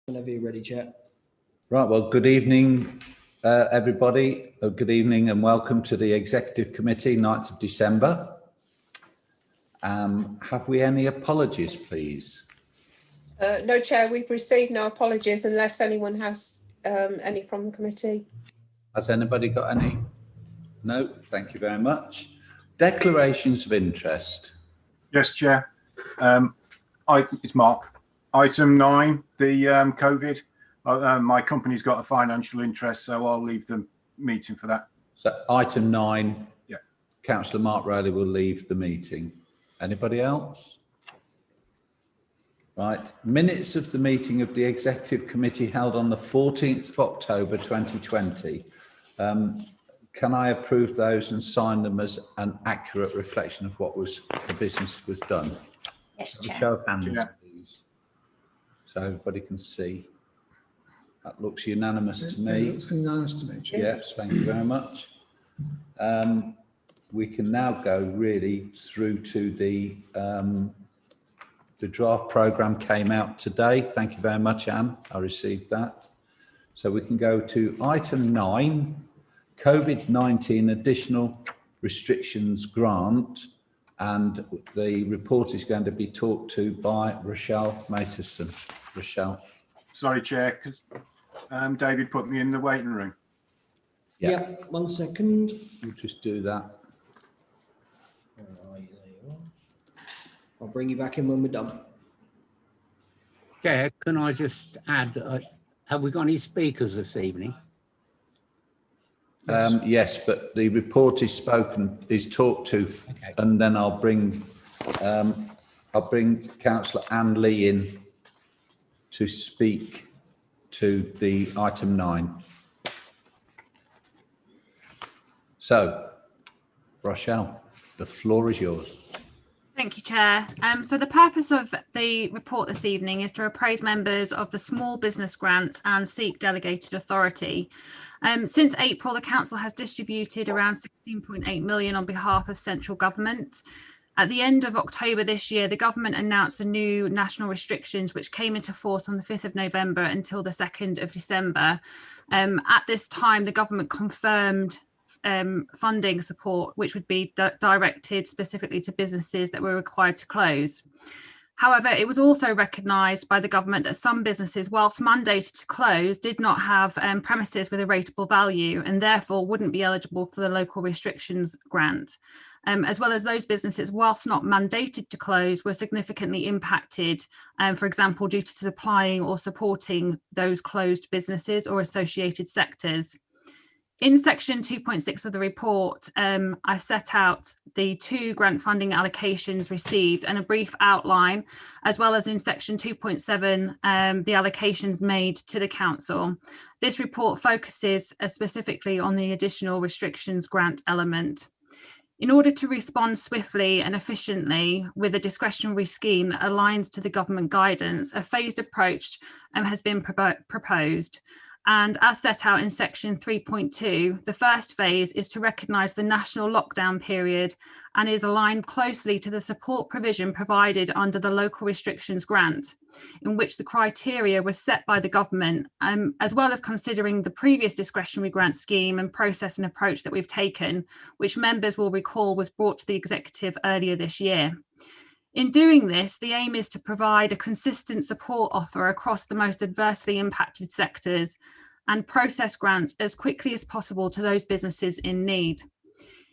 Whenever you're ready, Chair. Right, well, good evening, everybody. Good evening and welcome to the Executive Committee, 9th of December. Have we any apologies, please? No, Chair, we've received no apologies unless anyone has any from the committee. Has anybody got any? No, thank you very much. Declarations of interest. Yes, Chair. It's Mark. Item 9, the COVID. My company's got a financial interest, so I'll leave the meeting for that. So item 9, yeah. Councillor Mark Rowley will leave the meeting. Anybody else? Right. Minutes of the meeting of the Executive Committee held on the 14th of October 2020. Can I approve those and sign them as an accurate reflection of what the business was done? Yes, Chair. Show of hands, Yeah. please. So everybody can see. That looks unanimous to me. It looks unanimous to me, Chair. Yes, thank you very much. We can now go really through to the draft programme came out today. Thank you very much, Anne. I received that. So we can go to item 9, COVID-19 additional restrictions grant. And the report is going to be talked to by Rochelle Matheson. Rochelle. Sorry, Chair, because David put me in the waiting room. Yeah, 1 second. We'll just do that. Where are you? There you are. I'll bring you back in when we're done. Chair, can I just add, have we got any speakers this evening? Yes, but the report is talked to, okay. And then I'll bring Councillor Anne Lee in to speak to the item 9. So, Rochelle, the floor is yours. Thank you, Chair. So the purpose of the report this evening is to appraise members of the small business grants and seek delegated authority. Since April, the Council has distributed around 16.8 million on behalf of central government. At the end of October this year, the government announced the new national restrictions, which came into force on the 5th of November until the 2nd of December. At this time, the government confirmed funding support, which would be directed specifically to businesses that were required to close. However, it was also recognised by the government that some businesses, whilst mandated to close, did not have premises with a rateable value and therefore wouldn't be eligible for the local restrictions grant. As well as those businesses, whilst not mandated to close, were significantly impacted, for example, due to supplying or supporting those closed businesses or associated sectors. In section 2.6 of the report, I set out the 2 grant funding allocations received and a brief outline, as well as in section 2.7, the allocations made to the council. This report focuses specifically on the additional restrictions grant element. In order to respond swiftly and efficiently with a discretionary scheme that aligns to the government guidance, a phased approach has been proposed. And as set out in section 3.2, the first phase is to recognise the national lockdown period and is aligned closely to the support provision provided under the local restrictions grant, in which the criteria was set by the government, as well as considering the previous discretionary grant scheme and process and approach that we've taken, which members will recall was brought to the executive earlier this year. In doing this, the aim is to provide a consistent support offer across the most adversely impacted sectors and process grants as quickly as possible to those businesses in need.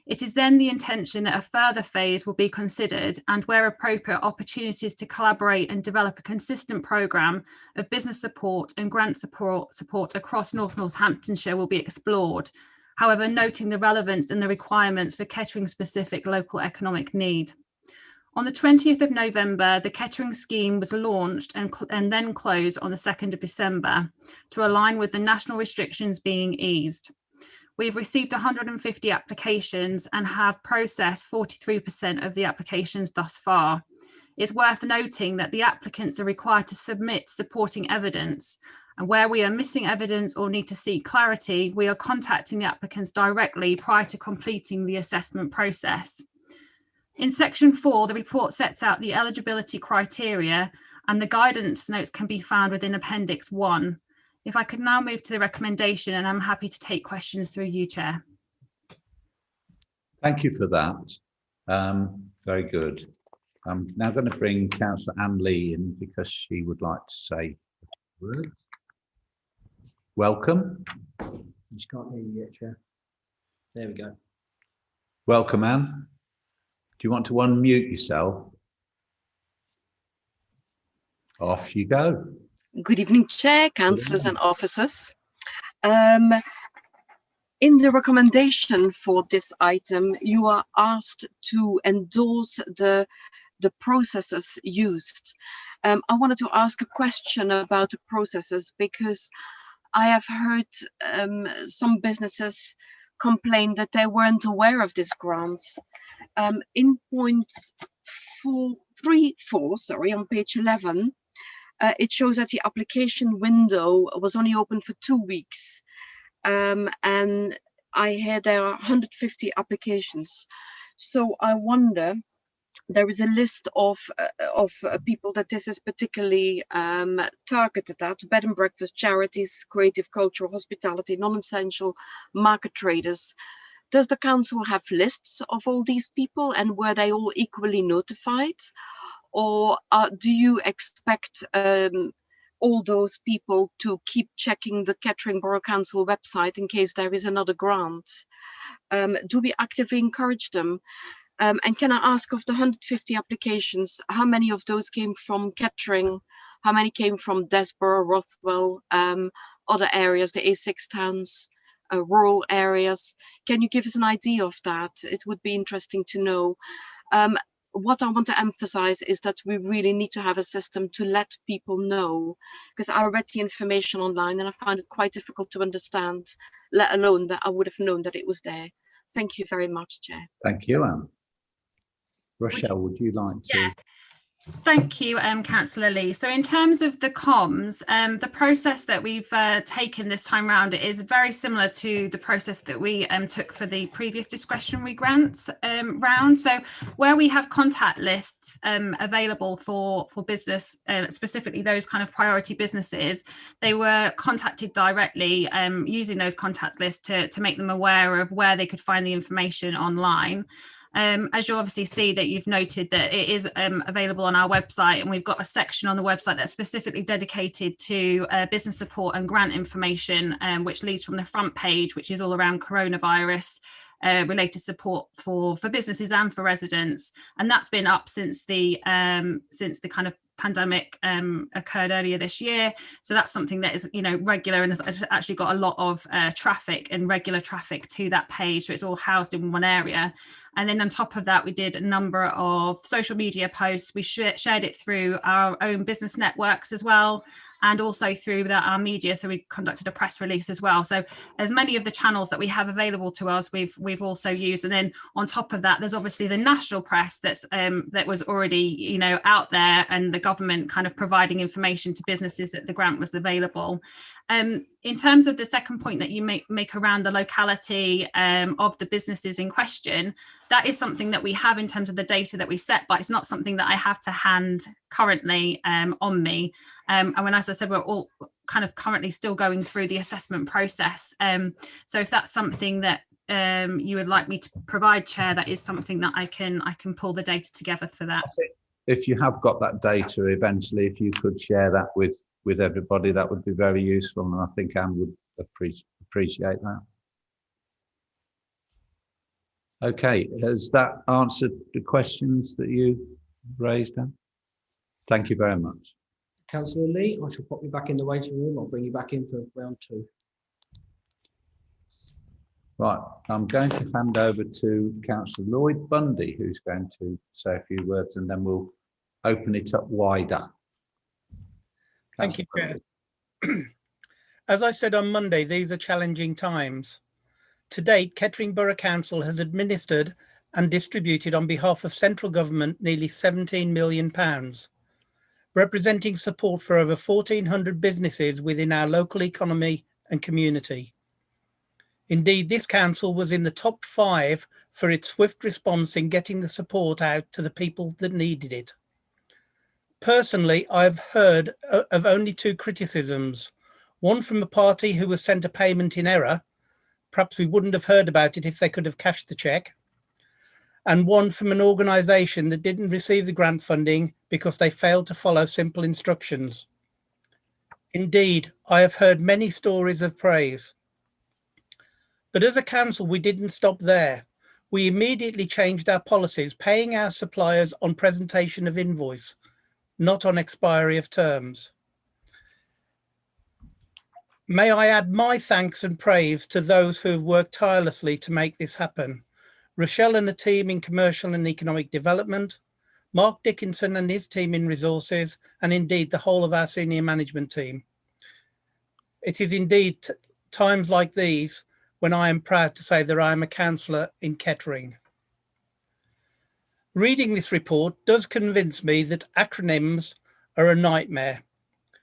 It is then the intention that a further phase will be considered and where appropriate, opportunities to collaborate and develop a consistent programme of business support and grant support across Northamptonshire will be explored. However, noting the relevance and the requirements for Kettering-specific local economic need. On the 20th of November, the Kettering scheme was launched and then closed on the 2nd of December to align with the national restrictions being eased. We've received 150 applications and have processed 43% of the applications thus far. It's worth noting that the applicants are required to submit supporting evidence, and where we are missing evidence or need to seek clarity, we are contacting the applicants directly prior to completing the assessment process. In section 4, the report sets out the eligibility criteria and the guidance notes can be found within Appendix 1. If I could now move to the recommendation, and I'm happy to take questions through you, Chair. Thank you for that. Very good. I'm now going to bring Councillor Anne Lee in because she would like to say a word. Welcome. Just can't hear you yet, Chair. There we go. Welcome, Anne. Do you want to unmute yourself? Off you go. Good evening, Chair, councillors and officers. In the recommendation for this item, you are asked to endorse the processes used. I wanted to ask a question about the processes because I have heard some businesses complain that they weren't aware of this grant. In point 434, sorry, on page 11, it shows that the application window was only open for 2 weeks. And I hear there are 150 applications. So I wonder, there is a list of people that this is particularly targeted at: bed and breakfast, charities, creative, cultural, hospitality, non-essential, market traders. Does the council have lists of all these people, and were they all equally notified? Or do you expect all those people to keep checking the Kettering Borough Council website in case there is another grant? Do we actively encourage them? And can I ask, of the 150 applications, how many of those came from Kettering? How many came from Desborough, Rothwell, other areas, the A6 towns, rural areas? Can you give us an idea of that? It would be interesting to know. What I want to emphasize is that we really need to have a system to let people know, because I read the information online and I find it quite difficult to understand, let alone that I would have known that it was there. Thank you very much, Chair. Thank you, Anne. Rochelle, would you like to? Yeah. Thank you, Councillor Lee. So in terms of the comms, the process that we've taken this time round is very similar to the process that we took for the previous discretionary grants round. So where we have contact lists available for business, specifically those kind of priority businesses, they were contacted directly using those contact lists to make them aware of where they could find the information online. As you obviously see that you've noted that it is available on our website, and we've got a section on the website that's specifically dedicated to business support and grant information, which leads from the front page, which is all around coronavirus related support for businesses and for residents. And that's been up since the kind of pandemic occurred earlier this year. So that's something that is, regular and has actually got a lot of traffic and regular traffic to that page. So it's all housed in one area. And then on top of that, we did a number of social media posts. We shared it through our own business networks as well, and also through our media. So we conducted a press release as well. So as many of the channels that we have available to us, we've also used. And then on top of that, there's obviously the national press that was already, out there, and the government kind of providing information to businesses that the grant was available. In terms of the second point that you make around the locality of the businesses in question, that is something that we have in terms of the data that we set, but it's not something that I have to hand currently on me. And as I said, we're all kind of currently still going through the assessment process. So if that's something that you would like me to provide, Chair, that is something that I can pull the data together for that. If you have got that data eventually, if you could share that with everybody, that would be very useful, and I think Anne would appreciate that. Okay, has that answered the questions that you raised, Anne? Thank you very much. Councillor Lee, I shall pop you back in the waiting room. I'll bring you back in for round 2. Right, I'm going to hand over to Councillor Lloyd Bundy, who's going to say a few words, and then we'll open it up wider. Thank you, Chair. As I said on Monday, these are challenging times. To date, Kettering Borough Council has administered and distributed on behalf of central government nearly £17 million, representing support for over 1,400 businesses within our local economy and community. Indeed, this council was in the top 5 for its swift response in getting the support out to the people that needed it. Personally, I've heard of only 2 criticisms. One from a party who was sent a payment in error. Perhaps we wouldn't have heard about it if they could have cashed the cheque. And one from an organisation that didn't receive the grant funding because they failed to follow simple instructions. Indeed, I have heard many stories of praise. But as a council, we didn't stop there. We immediately changed our policies, paying our suppliers on presentation of invoice, not on expiry of terms. May I add my thanks and praise to those who have worked tirelessly to make this happen. Rochelle and the team in commercial and economic development, Mark Dickinson and his team in resources, and indeed the whole of our senior management team. It is indeed times like these when I am proud to say that I am a councillor in Kettering. Reading this report does convince me that acronyms are a nightmare.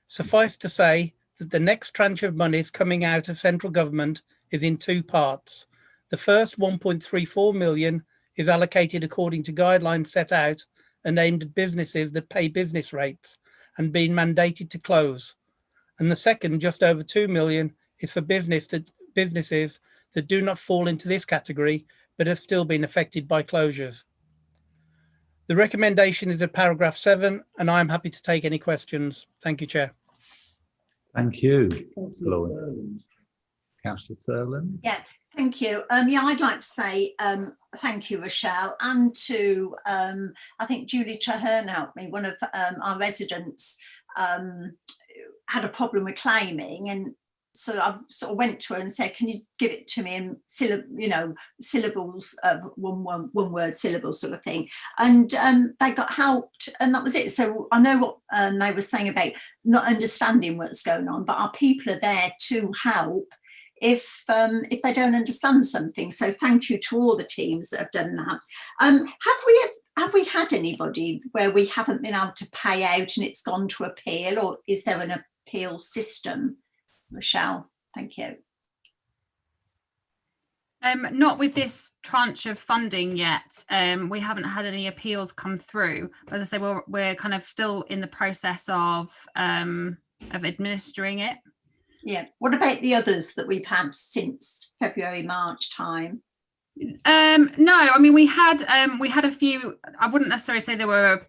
Suffice to say that the next tranche of monies coming out of central government is in 2 parts. The first 1.34 million is allocated according to guidelines set out and aimed at businesses that pay business rates and been mandated to close. And the second, just over 2 million, is for businesses that do not fall into this category but have still been affected by closures. The recommendation is at paragraph 7, and I'm happy to take any questions. Thank you, Chair. Thank you, Lloyd. Councillor Thurland. Yeah, thank you. Yeah, I'd like to say thank you, Rochelle, and to I think Julie Traherne helped me. One of our residents had a problem with claiming, and so I sort of went to her and said, "Can you give it to me in syllables, one word syllable sort of thing?" And they got helped, and that was it. So I know what they were saying about not understanding what's going on, but our people are there to help if they don't understand something. So thank you to all the teams that have done that. Have we had anybody where we haven't been able to pay out and it's gone to appeal, or is there an appeal system? Rochelle, thank you. Not with this tranche of funding yet. We haven't had any appeals come through. As I say, we're kind of still in the process of administering it. Yeah. What about the others that we've had since February, March time? No, I mean we had a few. I wouldn't necessarily say there were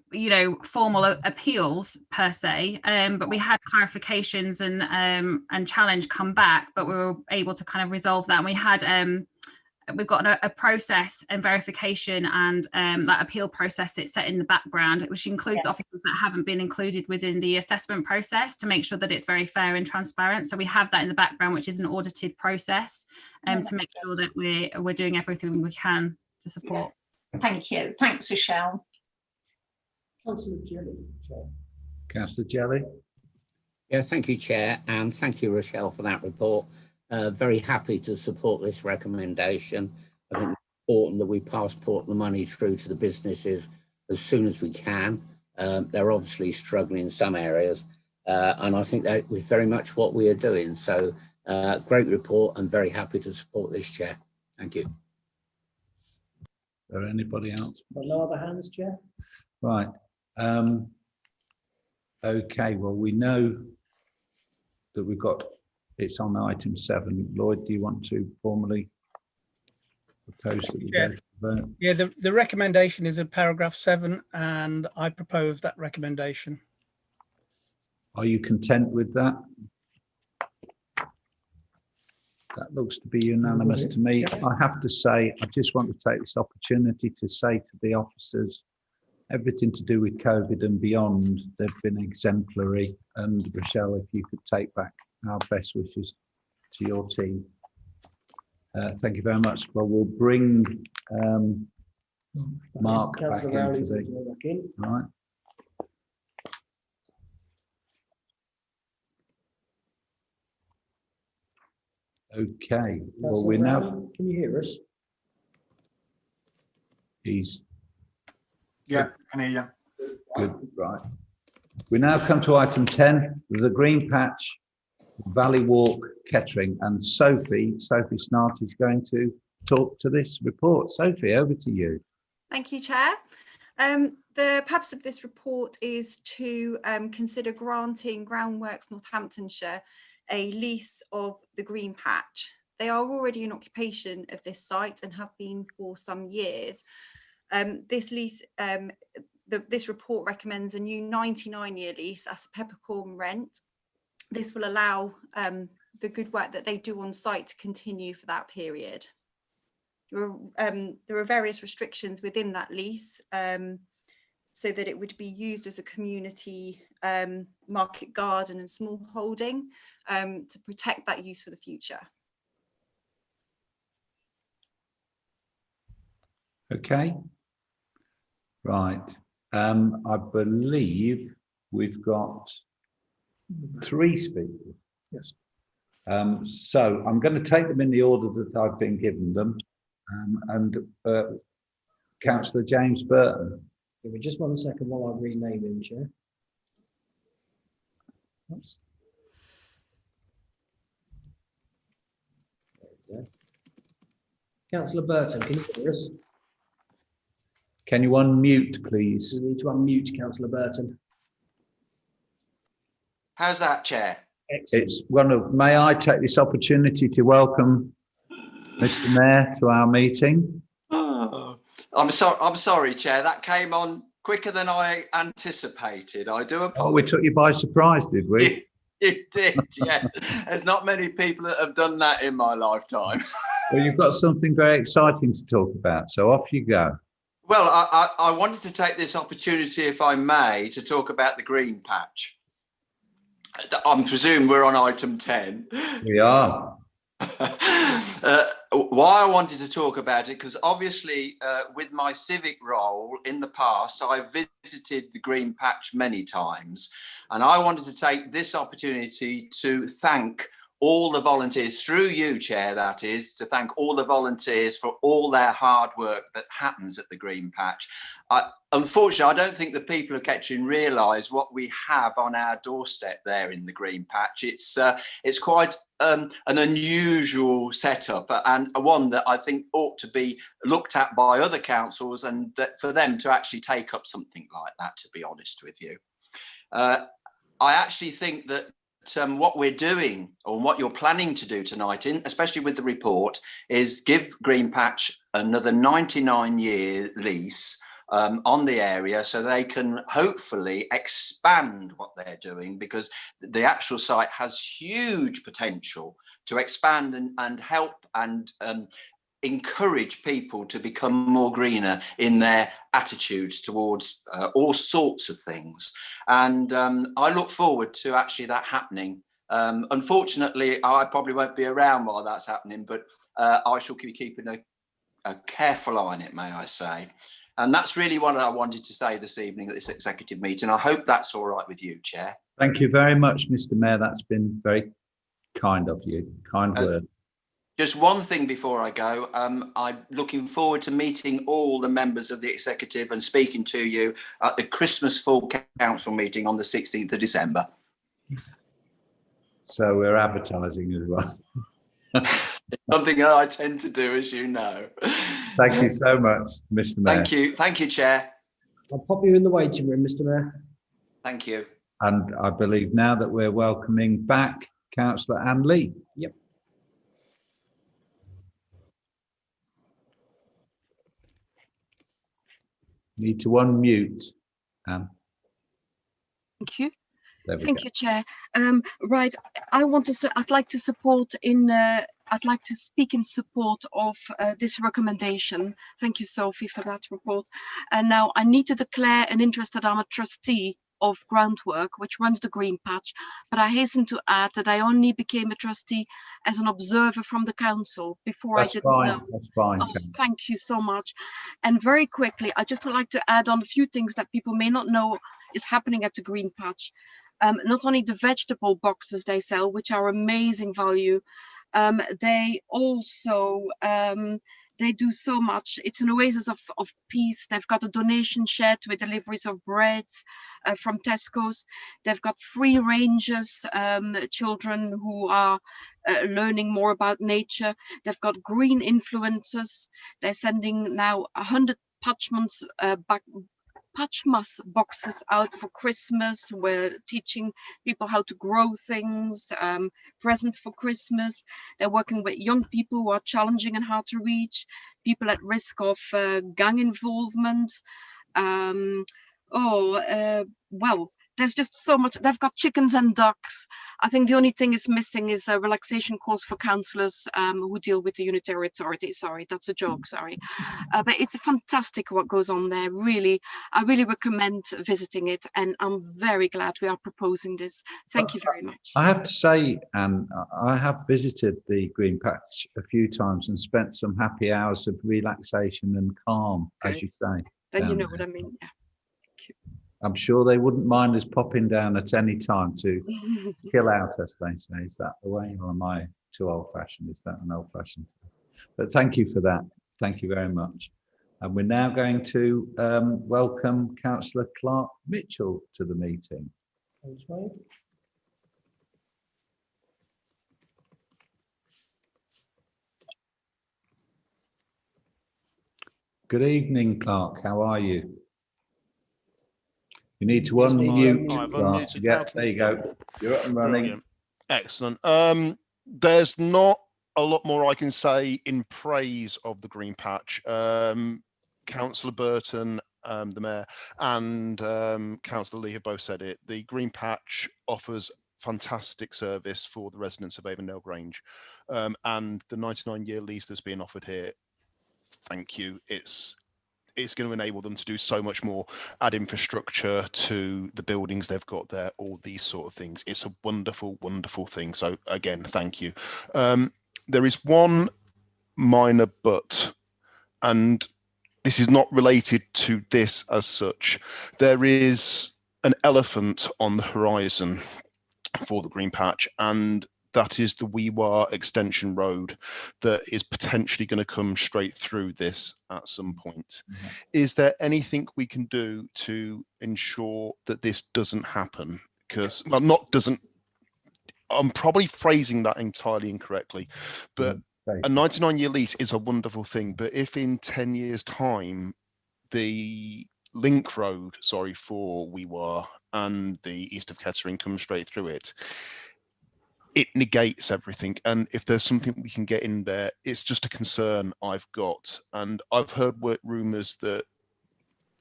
formal appeals per se, but we had clarifications and challenge come back, but we were able to kind of resolve that. And we had we've got a process and verification and that appeal process that's set in the background, which includes officers that haven't been included within the assessment process to make sure that it's very fair and transparent. So we have that in the background, which is an audited process to make sure that we're doing everything we can to support. Thank you. Thanks, Rochelle. Councillor Jelly. Councillor Jelly. Yeah, thank you, Chair, and thank you, Rochelle, for that report. Very happy to support this recommendation. I think it's important that we passport the money through to the businesses as soon as we can. They're obviously struggling in some areas, and I think that was very much what we are doing. So great report. I'm very happy to support this, Chair. Thank you. Is there anybody else? No other hands, Chair? Right. Okay, well, we know that we've got, it's on item 7. Lloyd, do you want to formally propose that we go to the vote? Yeah, the recommendation is in paragraph 7, and I propose that recommendation. Are you content with that? That looks to be unanimous to me. I have to say, I just want to take this opportunity to say to the officers, everything to do with COVID and beyond, they've been exemplary. And Rochelle, if you could take back our best wishes to your team. Thank you very much. Well, we'll bring Mark back into the, right. Okay, well, we're now. Can you hear us? He's Yeah, can hear you. good, right. We now come to item 10, the Green Patch, Valley Walk, Kettering, and Sophie Snart is going to talk to this report. Sophie, over to you. Thank you, Chair. The purpose of this report is to consider granting Groundworks Northamptonshire a lease of the Green Patch. They are already in occupation of this site and have been for some years. This lease, this report recommends a new 99-year lease at a peppercorn rent. This will allow the good work that they do on site to continue for that period. There are various restrictions within that lease, so that it would be used as a community market garden and small holding to protect that use for the future. Okay. Right. I believe we've got 3 speakers. Yes. So I'm going to take them in the order that I've been given them. Councillor James Burton. Give me just 1 second while I rename him, Chair. Oops. There we go. Councillor Burton, can you hear us? Can you unmute, please? We need to unmute Councillor Burton. How's that, Chair? Excellent. It's one of. May I take this opportunity to welcome Mr. Mayor to our meeting? Oh, I'm sorry, Chair. That came on quicker than I anticipated. I do apologize. Oh, we took you by surprise, did we? You did, yeah. There's not many people that have done that in my lifetime. Well, you've got something very exciting to talk about, so off you go. Well, I wanted to take this opportunity, if I may, to talk about the Green Patch. I presume we're on item 10. We are. Why I wanted to talk about it, because obviously with my civic role in the past, I've visited the Green Patch many times, and I wanted to take this opportunity to thank all the volunteers, through you, Chair, that is, to thank all the volunteers for all their hard work that happens at the Green Patch. Unfortunately, I don't think the people of Kettering realise what we have on our doorstep there in the Green Patch. It's quite an unusual setup, and one that I think ought to be looked at by other councils, and that for them to actually take up something like that, to be honest with you. I actually think that what we're doing, or what you're planning to do tonight, especially with the report, is give Green Patch another 99-year lease on the area, so they can hopefully expand what they're doing, because the actual site has huge potential to expand and help and encourage people to become more greener in their attitudes towards all sorts of things. And I look forward to actually that happening. Unfortunately, I probably won't be around while that's happening, but I shall be keeping a careful eye on it, may I say. And that's really what I wanted to say this evening at this executive meeting. I hope that's all right with you, Chair. Thank you very much, Mr. Mayor. That's been very kind of you. Kind word. Just one thing before I go. I'm looking forward to meeting all the members of the executive and speaking to you at the Christmas full council meeting on the 16th of December. So we're advertising as well. Something that I tend to do, as you know. Thank you so much, Mr. Mayor. Thank you, Chair. I'll pop you in the waiting room, Mr. Mayor. Thank you. And I believe now that we're welcoming back Councillor Anne Lee. Yep. Need to unmute, Anne. Thank you. There we Thank go. you, Chair. Right, I'd like to speak in support of this recommendation. Thank you, Sophie, for that report. And now I need to declare an interest that I'm a trustee of Groundwork, which runs the Green Patch, but I hasten to add that I only became a trustee as an observer from the council before. That's I didn't fine. know. That's fine. Oh, thank you so much. And very quickly, I just would like to add on a few things that people may not know is happening at the Green Patch. Not only the vegetable boxes they sell, which are amazing value, they also they do so much. It's an oasis of peace. They've got a donation shed with deliveries of bread from Tesco's. They've got free rangers, children who are learning more about nature. They've got green influencers. They're sending now 100 parchments back patch mass boxes out for Christmas. We're teaching people how to grow things, presents for Christmas. They're working with young people who are challenging and hard to reach, people at risk of gang involvement. Well, there's just so much. They've got chickens and ducks. I think the only thing is missing is a relaxation course for councillors who deal with the unitary authority. Sorry, that's a joke, sorry. But it's fantastic what goes on there, really. I really recommend visiting it, and I'm very glad we are proposing this. Thank you very much. I have to say, Anne, I have visited the Green Patch a few times and spent some happy hours of relaxation and calm, as you say. Then you know there. what I mean. Yeah. I'm sure they wouldn't mind us popping down at any time to kill out, as they say. Is that the way, or am I too old-fashioned? Is that an old-fashioned? But thank you for that. Thank you very much. And we're now going to welcome Councillor Clark Mitchell to the meeting. Thanks, mate. Good evening, Clark. How are you? You need to Yes, mate. unmute. I've Clark. unmuted Yeah, now. there you go. You're up and running. Brilliant. Excellent. There's not a lot more I can say in praise of the Green Patch. Councillor Burton, the Mayor, and Councillor Lee have both said it. The Green Patch offers fantastic service for the residents of Avondale Grange. And the 99-year lease that's being offered here, thank you. It's going to enable them to do so much more, add infrastructure to the buildings they've got there, all these sort of things. It's a wonderful, wonderful thing. So again, thank you. There is one minor but, and this is not related to this as such. There is an elephant on the horizon for the Green Patch, and that is the Weewar Extension Road that is potentially going to come straight through this at some point. Mm-hmm. Is there anything we can do to ensure that this doesn't happen? Because, well, I'm probably phrasing that entirely incorrectly, but a 99-year lease is a wonderful thing. But if in 10 years' time, the link road, for Weewar and the east of Kettering comes straight through it, it negates everything. And if there's something we can get in there, it's just a concern I've got. And I've heard rumours that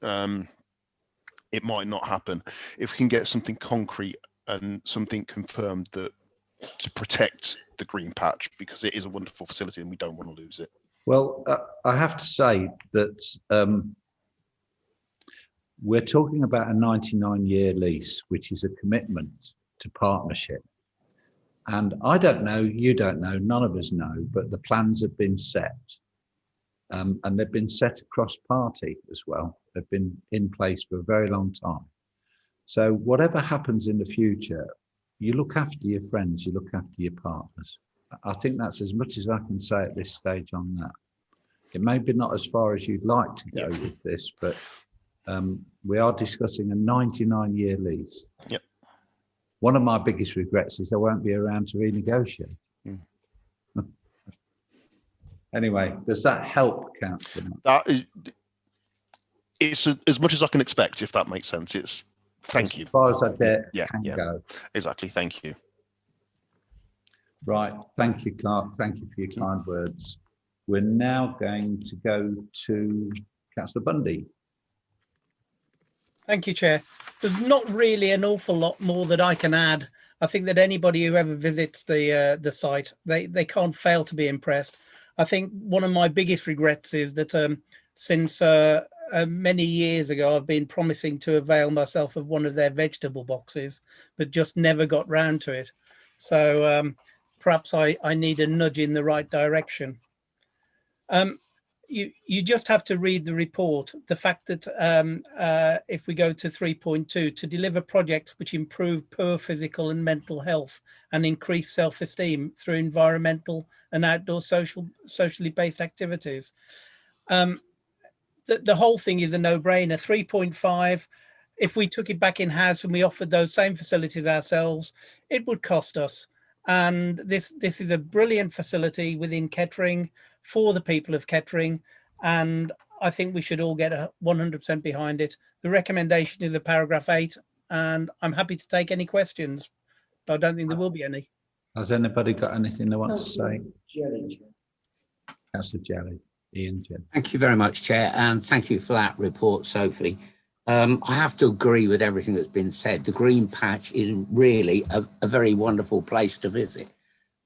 it might not happen. If we can get something concrete and something confirmed that to protect the Green Patch, because it is a wonderful facility and we don't want to lose it. Well, I have to say that we're talking about a 99-year lease, which is a commitment to partnership. And I don't know, you don't know, none of us know, but the plans have been set. And they've been set across party as well. They've been in place for a very long time. So whatever happens in the future, you look after your friends, you look after your partners. I think that's as much as I can say at this stage on that. It may be not as far as you'd like to go with this, but we are discussing a 99-year lease. Yep. One of my biggest regrets is I won't be around to renegotiate. Mm. Anyway, does that help, Councillor? It's as much as I can expect, if that makes sense. It's thank you. As far as I can go. Exactly. Thank you. Right. Thank you, Clark. Thank you for your kind words. We're now going to go to Councillor Bundy. Thank you, Chair. There's not really an awful lot more that I can add. I think that anybody who ever visits the site, they can't fail to be impressed. I think one of my biggest regrets is that since many years ago, I've been promising to avail myself of one of their vegetable boxes, but just never got round to it. So perhaps I need a nudge in the right direction. You just have to read the report. The fact that if we go to 3.2, to deliver projects which improve poor physical and mental health and increase self-esteem through environmental and outdoor socially based activities. The whole thing is a no-brainer. 3.5, if we took it back in-house and we offered those same facilities ourselves, it would cost us. And this is a brilliant facility within Kettering for the people of Kettering. And I think we should all get 100% behind it. The recommendation is a paragraph 8, and I'm happy to take any questions. I don't think there will be any. Has anybody got anything they want to say? Councillor Jelly, Ian Jelly. Thank you very much, Chair, and thank you for that report, Sophie. I have to agree with everything that's been said. The Green Patch is really a very wonderful place to visit.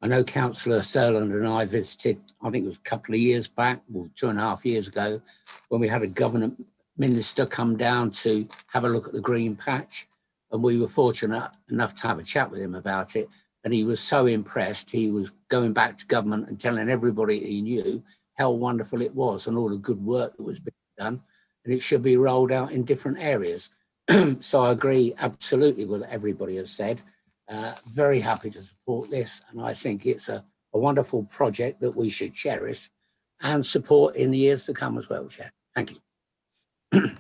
I know Councillor Thurland and I visited, I think it was a couple of years back, or 2.5 years ago, when we had a government minister come down to have a look at the Green Patch. And we were fortunate enough to have a chat with him about it. And he was so impressed, he was going back to government and telling everybody he knew how wonderful it was and all the good work that was being done. And it should be rolled out in different areas. So I agree absolutely with what everybody has said. Very happy to support this. And I think it's a wonderful project that we should cherish and support in the years to come as well, Chair. Thank you.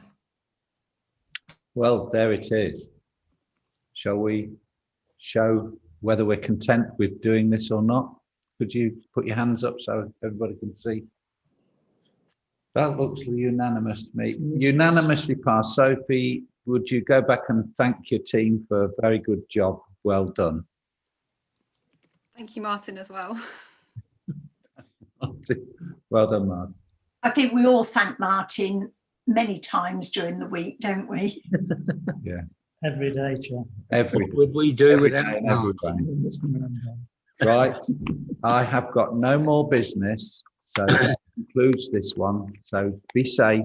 Well, there it is. Shall we show whether we're content with doing this or not? Could you put your hands up so everybody can see? That looks unanimous to me. Unanimously passed. Sophie, would you go back and thank your team for a very good job? Well done. Thank you, Martin, as well. Well done, Martin. I think we all thank Martin many times during the week, don't we? Yeah. Every day, Chair. Every What would we do every without day and every Martin? day. Right. I have got no more business, so that concludes this one. So be safe.